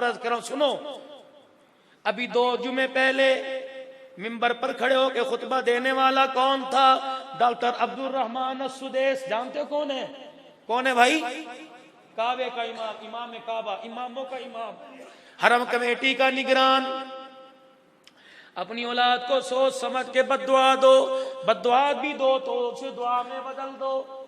अर्ज कर रहा हूं, सुनो। अभी 2 जुमे पहले मिंबर पर खड़े होकर खुतबा देने वाला कौन था? डॉक्टर अब्दुल रहमान अस्सुदैस। जानते हो कौन है? कौन है भाई? काबे का इमाम, इमाम काबा, इमामों का इमाम, हरम कमेटी का निगरान। अपनी औलाद को सोच समझ के बद्दुआ दो, बद्दुआ भी दो तो उसे दुआ में बदल दो।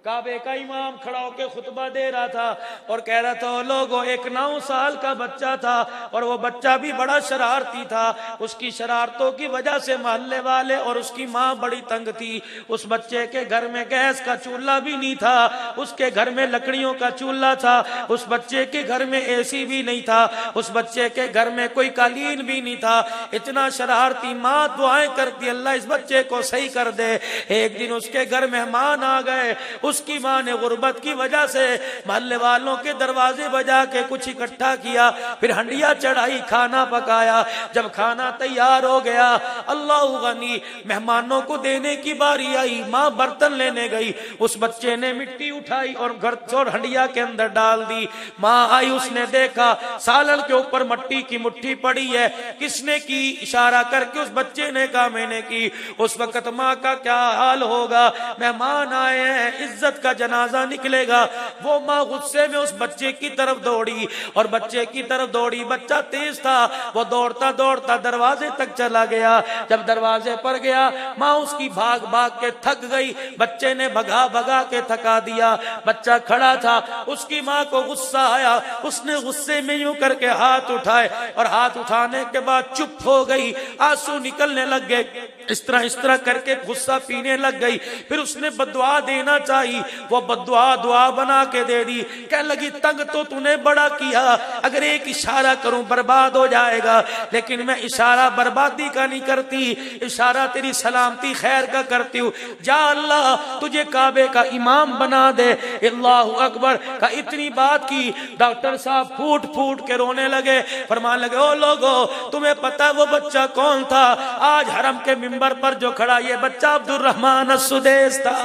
काबे का इमाम खड़ा होकर खुतबा दे रहा था और कह रहा था, लोगों, एक 9 साल का बच्चा था और वो बच्चा भी बड़ा शरारती था। उसकी शरारतों की वजह से मोहल्ले वाले और उसकी माँ बड़ी तंग थी। उस बच्चे के घर में गैस का चूल्हा भी नहीं था, उसके घर में लकड़ियों का चूल्हा था। उस बच्चे के घर में एसी भी नहीं था, उस बच्चे के घर में कोई कालीन भी नहीं था। इतना शरारती। माँ दुआएं करती, अल्लाह इस बच्चे को सही कर दे। एक दिन उसके घर मेहमान आ गए। उसकी मां ने गुर्बत की वजह से मोहल्ले वालों के दरवाजे बजा के कुछ इकट्ठा किया, फिर हंडिया चढ़ाई, खाना पकाया। जब खाना तैयार हो गया, अल्लाह गनी, मेहमानों को देने की बारी आई। मां बर्तन लेने गई, उस बच्चे ने मिट्टी उठाई और घर और हंडिया के अंदर डाल दी। मां आई, उसने देखा सालन के ऊपर मट्टी की मुट्ठी पड़ी है। किसने की? इशारा करके उस बच्चे ने कहा मैंने की। उस वक्त मां का क्या हाल होगा? मेहमान आए हैं, इज्जत का जनाजा निकलेगा। वो माँ गुस्से में उस बच्चे की तरफ दौड़ी और बच्चे की तरफ दौड़ी। बच्चा तेज था, वो दौड़ता दौड़ता दरवाजे तक चला गया। जब दरवाजे पर गया, माँ उसकी भाग भाग के थक गई। बच्चे ने भगा भगा के थका दिया। बच्चा खड़ा था, उसकी माँ को गुस्सा आया। उसने गुस्से में यूं करके हाथ उठाए और हाथ उठाने के बाद चुप हो गई। आंसू निकलने लग गए। इस तरह करके गुस्सा पीने लग गई। फिर उसने बद्दुआ देना चाहिए, वो बद्दुआ दुआ बना के दे दी। कहने लगी, तंग तो तूने बड़ा किया, अगर एक इशारा करूं बर्बाद हो जाएगा, लेकिन मैं इशारा बर्बादी का नहीं करती, इशारा तेरी सलामती खैर का करती हूँ। जा अल्लाह तुझे काबे का इमाम बना दे। अल्लाहु अकबर का इतनी बात की, डॉक्टर साहब फूट फूट के रोने लगे। फरमान लगे, ओ लोगों, तुम्हें पता वो बच्चा कौन था? आज हरम के मिंबर पर जो खड़ा, ये बच्चा अब्दुल रहमान अस्सुदैस था।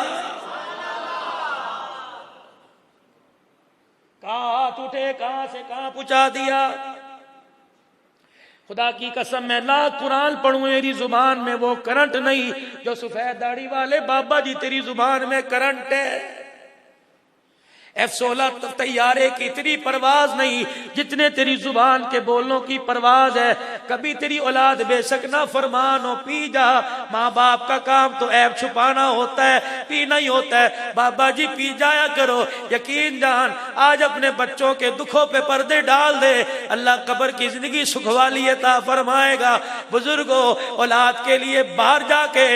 कहाँ हाथ उठे, कहां से कहां पहुंचा दिया। खुदा की कसम, मैं लाख कुरान पढ़ूं, मेरी जुबान में वो करंट नहीं जो सफेद दाढ़ी वाले बाबा जी तेरी जुबान में करंट है। F-16 तैयारे की इतनी परवाज नहीं जितने तेरी जुबान के बोलने की परवाज है। कभी तेरी औलाद बेशक ना फरमान हो, पी जा। माँ बाप का काम तो ऐब छुपाना होता है, पीना ही होता है। बाबा जी पी जाया करो। यकीन जान, आज अपने बच्चों के दुखों पे पर्दे डाल दे, अल्लाह कब्र की जिंदगी सुखवाली अता फरमाएगा। बुजुर्गों, औलाद के लिए बाहर जाके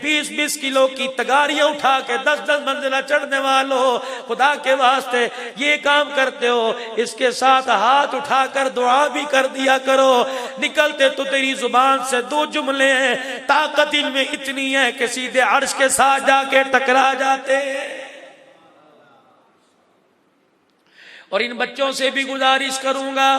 20-20 किलो की तगारियां उठा के 10-10 मंजिला चढ़ने वालों, खुदा के वास्ते ये काम करते हो, इसके साथ हाथ उठाकर दुआ भी कर दिया करो। निकलते तो तेरी जुबान से 2 जुमले हैं, ताकत इनमें इतनी है कि सीधे अर्श के साथ जाके टकरा जाते। और इन बच्चों से भी गुजारिश करूंगा,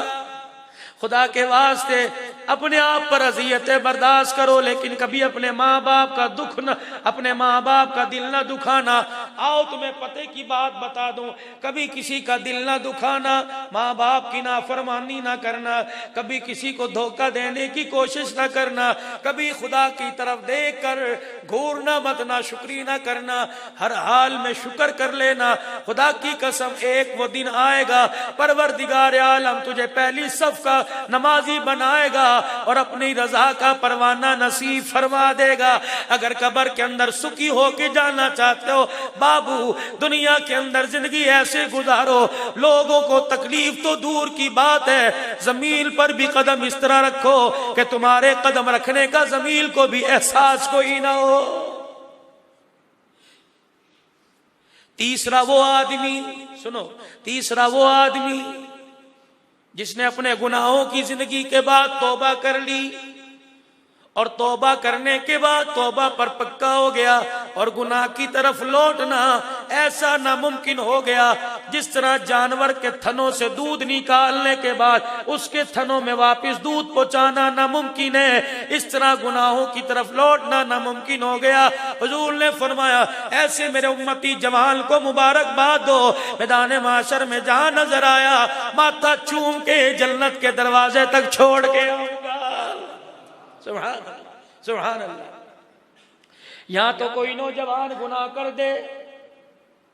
खुदा के वास्ते अपने आप पर अजियतें बर्दाश्त करो, लेकिन कभी अपने माँ बाप का दुख न, अपने माँ बाप का दिल ना दुखाना। आओ तुम्हें पते की बात बता दूं, कभी किसी का दिल ना दुखाना, माँ बाप की नाफरमानी ना करना, कभी किसी को धोखा देने की कोशिश ना करना, कभी खुदा की तरफ देख कर घूरना मत, ना शुक्री ना करना, हर हाल में शुक्र कर लेना। खुदा की कसम, एक वो दिन आएगा परवरदिगार आलम तुझे पहली सफ का नमाजी बनाएगा और अपनी रजा का परवाना नसीब फरमा देगा। अगर कब्र के अंदर सुखी होके जाना चाहते हो बाबू, दुनिया के अंदर जिंदगी ऐसे गुजारो, लोगों को तकलीफ तो दूर की बात है, जमीन पर भी कदम इस तरह रखो कि तुम्हारे कदम रखने का जमीन को भी एहसास कोई ना हो। तीसरा वो आदमी, सुनो, तीसरा वो आदमी जिसने अपने गुनाहों की जिंदगी के बाद तौबा कर ली और तौबा करने के बाद तौबा पर पक्का हो गया और गुनाह की तरफ लौटना ऐसा नामुमकिन हो गया। जिस तरह जानवर के थनों से दूध निकालने के बाद उसके थनों में वापस दूध पहुंचाना नामुमकिन है, इस तरह गुनाहों की तरफ लौटना नामुमकिन हो गया। हुजूर ने फरमाया ऐसे मेरे उम्मती जवान को मुबारकबाद दो, मैदान माशर में जहां नजर आया माथा चूम के जन्नत के दरवाजे तक छोड़ के आऊंगा। सुभान अल्लाह, सुभान अल्लाह। यहां तो कोई नौजवान गुनाह कर दे,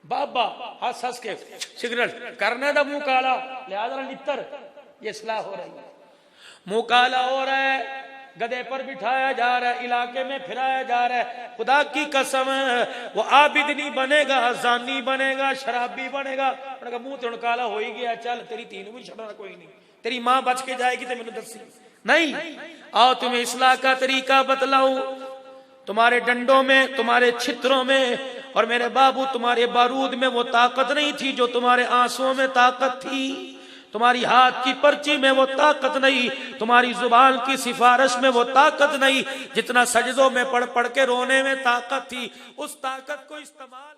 बाबा हंस हंस के सिगरेट करने दा मुंह काला, लिहाजा नितर ये सलाह हो रही है, मुंह काला हो रहा है, गधे पर बिठाया जा रहा है, इलाके में फिराया जा रहा है। खुदा की कसम वो आबिद नहीं बनेगा, जानी बनेगा, शराबी बनेगा। मुंह तो काला हो ही गया, चल तेरी तीन भी छड़ना कोई नहीं, तेरी मां बच के जाएगी तो मैंने दसी नहीं। आओ तुम्हें इस्लाह का तरीका बतलाऊं, तुम्हारे डंडों में, तुम्हारे छित्रों में और मेरे बाबू तुम्हारे बारूद में वो ताकत नहीं थी जो तुम्हारे आंसुओं में ताकत थी, तुम्हारी हाथ की पर्ची में वो ताकत नहीं, तुम्हारी जुबान की सिफारिश में वो ताकत नहीं, जितना सजदों में पढ़ पढ़ के रोने में ताकत थी, उस ताकत को इस्तेमाल